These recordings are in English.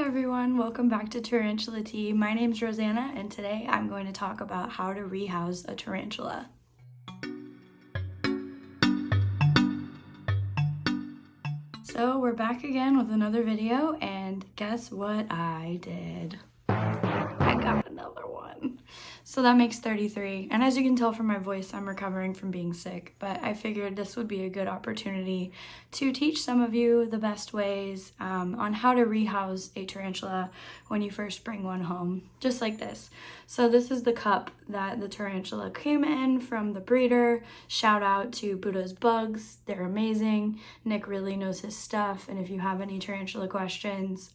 everyone, welcome back to Tarantula Tea. My name's Rosanna and today I'm going to talk about how to rehouse a tarantula. So we're back again with another video and guess what I did? I got another one. So that makes 33, and as you can tell from my voice, I'm recovering from being sick, but I figured this would be a good opportunity to teach some of you the best ways on how to rehouse a tarantula when you first bring one home, just like this. So this is the cup that the tarantula came in from the breeder. Shout out to Buddha's Bugs, they're amazing. Nick really knows his stuff, and if you have any tarantula questions,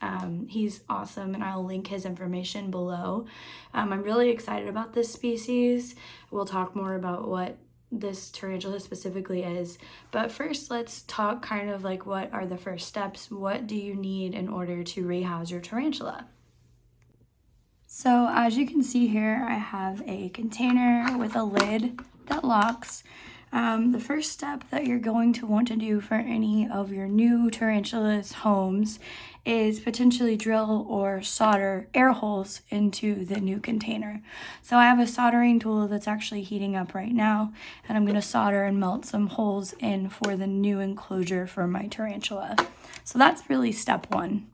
he's awesome, and I'll link his information below. I'm really excited about this species. We'll talk more about what this tarantula specifically is, but first let's talk kind of like what are the first steps. What do you need in order to rehouse your tarantula? So as you can see here, I have a container with a lid that locks. The first step that you're going to want to do for any of your new tarantulas homes is potentially drill or solder air holes into the new container. So I have a soldering tool that's actually heating up right now, and I'm going to solder and melt some holes in for the new enclosure for my tarantula. So that's really step one.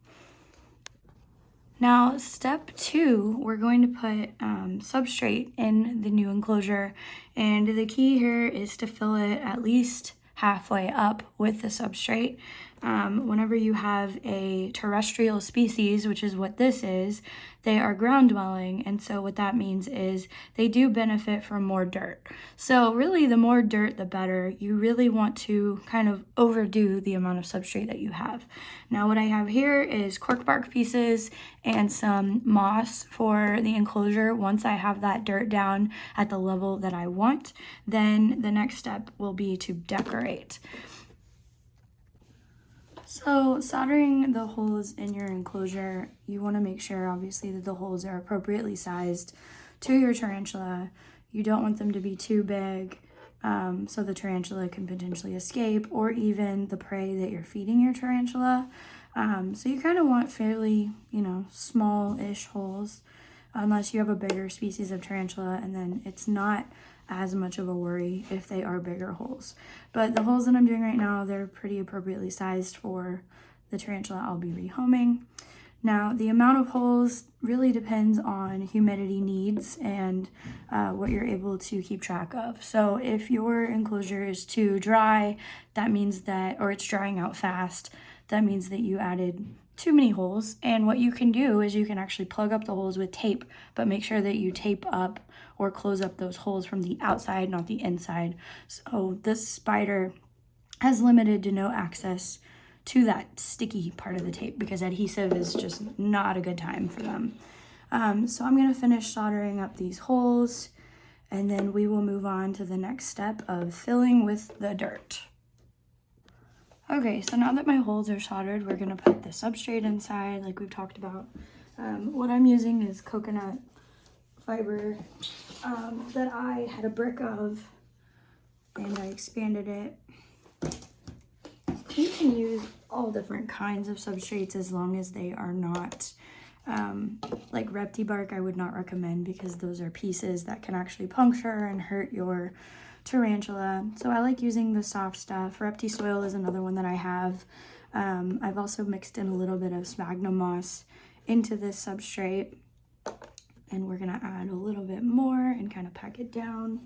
Now, step two, we're going to put substrate in the new enclosure, and the key here is to fill it at least halfway up with the substrate. Whenever you have a terrestrial species, which is what this is, they are ground dwelling, and so what that means is they do benefit from more dirt. So really, the more dirt, the better. You really want to kind of overdo the amount of substrate that you have. Now what I have here is cork bark pieces and some moss for the enclosure. Once I have that dirt down at the level that I want, then the next step will be to decorate. So soldering the holes in your enclosure, you want to make sure obviously that the holes are appropriately sized to your tarantula. You don't want them to be too big so the tarantula can potentially escape, or even the prey that you're feeding your tarantula. So you kind of want fairly, small-ish holes, unless you have a bigger species of tarantula, and then it's not as much of a worry if they are bigger holes. But the holes that I'm doing right now, they're pretty appropriately sized for the tarantula I'll be rehoming. Now, the amount of holes really depends on humidity needs and what you're able to keep track of. So if your enclosure is too dry, that means that, or it's drying out fast, that means that you added too many holes. And what you can do is you can actually plug up the holes with tape, but make sure that you tape up or close up those holes from the outside, not the inside. So this spider has limited to no access to that sticky part of the tape because adhesive is just not a good time for them. So I'm going to finish soldering up these holes, and then we will move on to the next step of filling with the dirt. Okay, so now that my holes are soldered, we're going to put the substrate inside like we've talked about. What I'm using is coconut fiber that I had a brick of, and I expanded it. You can use all different kinds of substrates as long as they are not like repti bark. I would not recommend, because those are pieces that can actually puncture and hurt your tarantula. So I like using the soft stuff. Repti soil is another one that I have. I've also mixed in a little bit of sphagnum moss into this substrate, and we're gonna add a little bit more and kind of pack it down.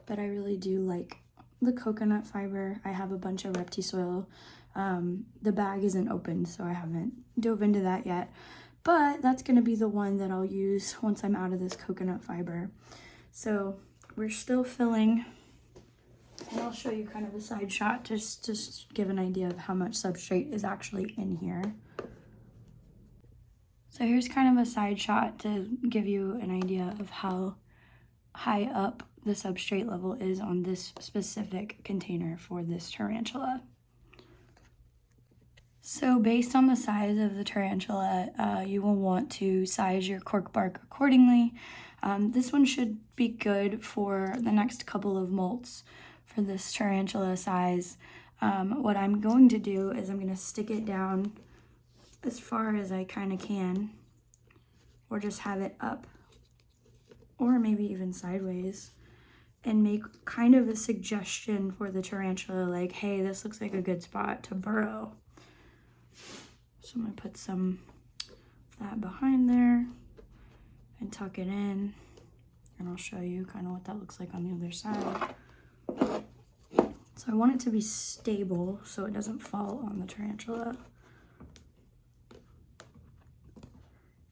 But I really do like the coconut fiber. I have a bunch of repti soil. The bag isn't opened, so I haven't dove into that yet, but that's going to be the one that I'll use once I'm out of this coconut fiber. So we're still filling, and I'll show you kind of a side shot just to give an idea of how much substrate is actually in here. So here's kind of a side shot to give you an idea of how high up the substrate level is on this specific container for this tarantula. So based on the size of the tarantula, you will want to size your cork bark accordingly. This one should be good for the next couple of molts for this tarantula size. What I'm going to do is I'm going to stick it down as far as I kind of can, or just have it up, or maybe even sideways, and make kind of a suggestion for the tarantula, like, hey, this looks like a good spot to burrow. So I'm going to put some of that behind there and tuck it in, and I'll show you kind of what that looks like on the other side. So I want it to be stable so it doesn't fall on the tarantula.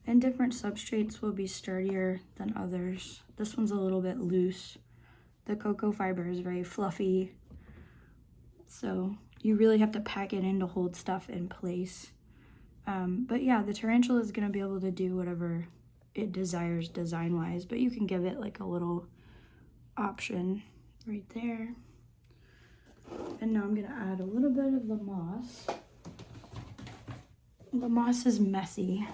And different substrates will be sturdier than others. This one's a little bit loose. The cocoa fiber is very fluffy. So you really have to pack it in to hold stuff in place. But yeah, the tarantula is going to be able to do whatever it desires design-wise, but you can give it like a little option right there. And now I'm going to add a little bit of the moss. The moss is messy.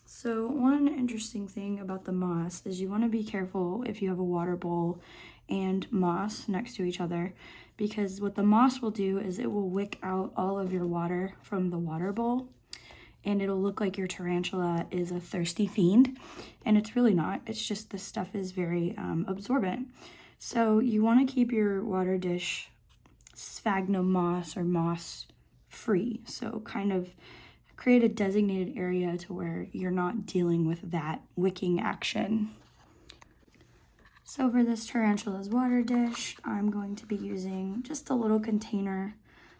So one interesting thing about the moss is you want to be careful if you have a water bowl and moss next to each other, because what the moss will do is it will wick out all of your water from the water bowl, and it'll look like your tarantula is a thirsty fiend, and it's really not. It's just this stuff is very absorbent. So you want to keep your water dish sphagnum moss or moss free. So kind of create a designated area to where you're not dealing with that wicking action. So for this tarantula's water dish, I'm going to be using just a little container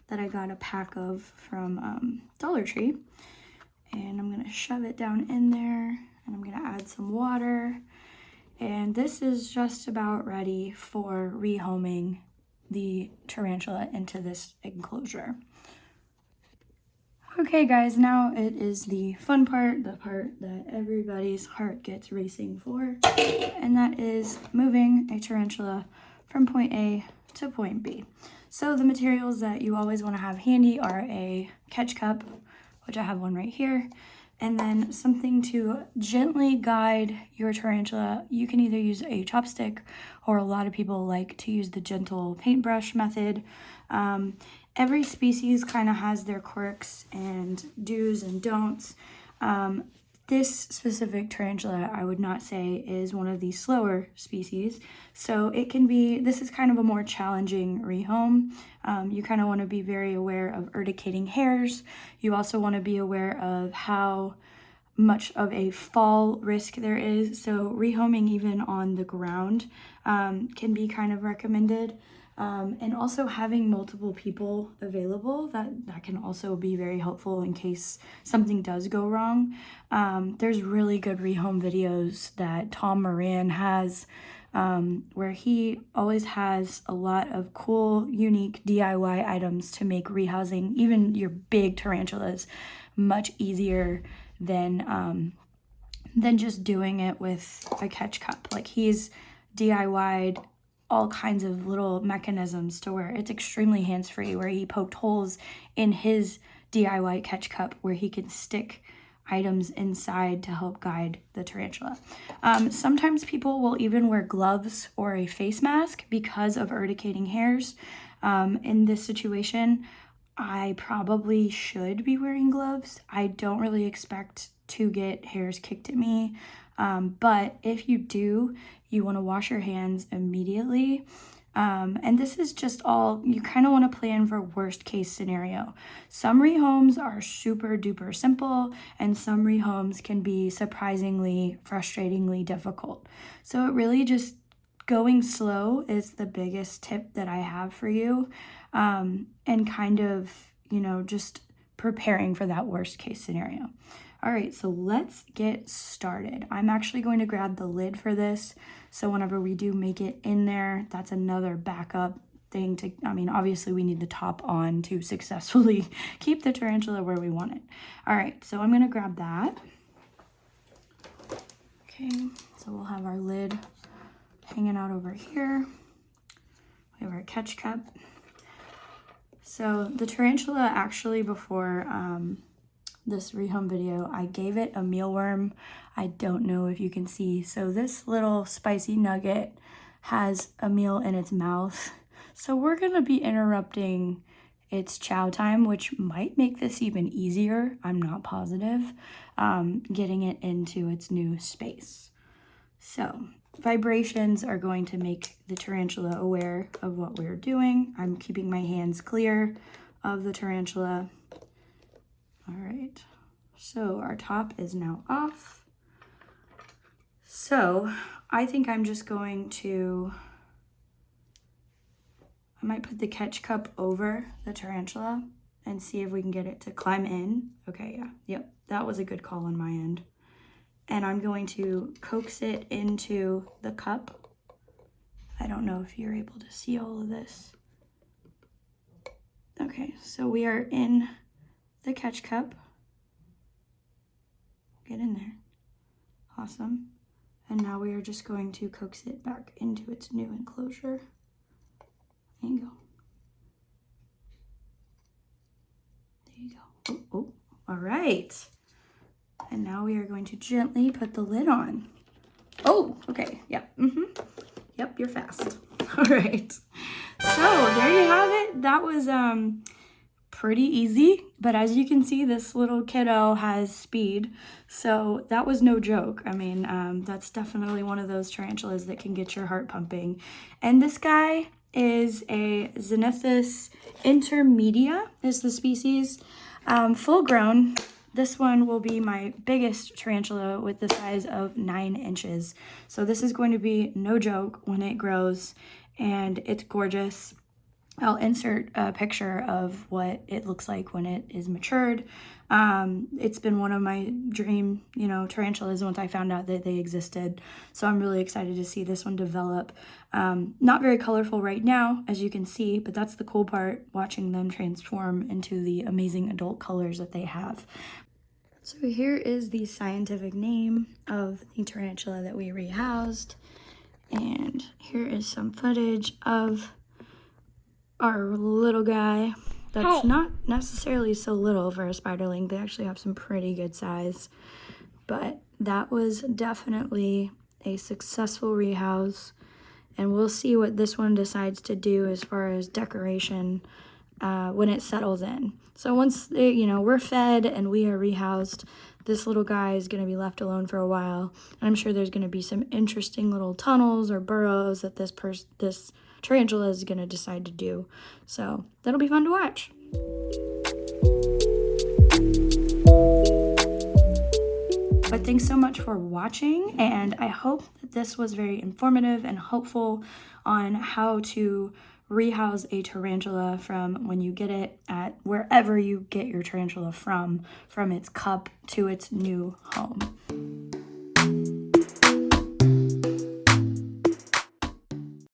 that I got a pack of from Dollar Tree. And I'm going to shove it down in there, and I'm going to add some water. And this is just about ready for rehoming the tarantula into this enclosure. Okay guys, now it is the fun part, the part that everybody's heart gets racing for, and that is moving a tarantula from point A to point B. So the materials that you always want to have handy are a catch cup, which I have one right here, and then something to gently guide your tarantula. You can either use a chopstick, or a lot of people like to use the gentle paintbrush method. Every species kind of has their quirks and do's and don'ts. This specific tarantula, I would not say is one of the slower species. So it can be, this is kind of a more challenging rehome. You kind of want to be very aware of urticating hairs. You also want to be aware of how much of a fall risk there is. So rehoming even on the ground can be kind of recommended. And also having multiple people available, that can also be very helpful in case something does go wrong. There's really good rehome videos that Tom Moran has, where he always has a lot of cool, unique DIY items to make rehousing, even your big tarantulas, much easier than just doing it with a catch cup. Like, he's DIY'd all kinds of little mechanisms to where it's extremely hands-free, where he poked holes in his DIY catch cup where he can stick items inside to help guide the tarantula. Sometimes people will even wear gloves or a face mask because of urticating hairs. In this situation, I probably should be wearing gloves. I don't really expect to get hairs kicked at me, but if you do, you want to wash your hands immediately. And this is just all, you kind of want to plan for worst case scenario. Some rehomes are super duper simple, and some rehomes can be surprisingly, frustratingly difficult. So it really just, going slow is the biggest tip that I have for you. And kind of, just preparing for that worst case scenario. All right, so let's get started. I'm actually going to grab the lid for this, so whenever we do make it in there, that's another backup thing to, obviously we need the top on to successfully keep the tarantula where we want it. All right, so I'm gonna grab that. Okay, so we'll have our lid hanging out over here. We have our catch cup. So the tarantula actually, before this rehome video, I gave it a mealworm. I don't know if you can see. So this little spicy nugget has a meal in its mouth. So we're gonna be interrupting its chow time, which might make this even easier. I'm not positive. Getting it into its new space. So vibrations are going to make the tarantula aware of what we're doing. I'm keeping my hands clear of the tarantula. All right, so our top is now off. So I think I'm just going to, I might put the catch cup over the tarantula and see if we can get it to climb in. Okay, yeah, yep, that was a good call on my end. And I'm going to coax it into the cup. I don't know if you're able to see all of this. Okay, so we are in the catch cup. Get in there. Awesome. And now we are just going to coax it back into its new enclosure. There you go. There you go. Oh, oh. All right. And now we are going to gently put the lid on. Oh, okay. Yep. Yep, you're fast. All right. So there you have it. That was pretty easy, but as you can see, this little kiddo has speed, so that was no joke. I mean, that's definitely one of those tarantulas that can get your heart pumping. And this guy is a Xenethus intermedia is the species. Full grown. This one will be my biggest tarantula with the size of 9 inches. So this is going to be no joke when it grows, and it's gorgeous. I'll insert a picture of what it looks like when it is matured. It's been one of my dream, tarantulas once I found out that they existed. So I'm really excited to see this one develop. Not very colorful right now, as you can see, but that's the cool part, watching them transform into the amazing adult colors that they have. So here is the scientific name of the tarantula that we rehoused. And here is some footage of our little guy that's not necessarily so little for a spiderling. They actually have some pretty good size, but that was definitely a successful rehouse, and we'll see what this one decides to do as far as decoration when it settles in. So once we're fed and we are rehoused, this little guy is going to be left alone for a while, and I'm sure there's going to be some interesting little tunnels or burrows that this tarantula is going to decide to do. So that'll be fun to watch. But thanks so much for watching, and I hope that this was very informative and helpful on how to rehouse a tarantula from when you get it at wherever you get your tarantula from its cup to its new home.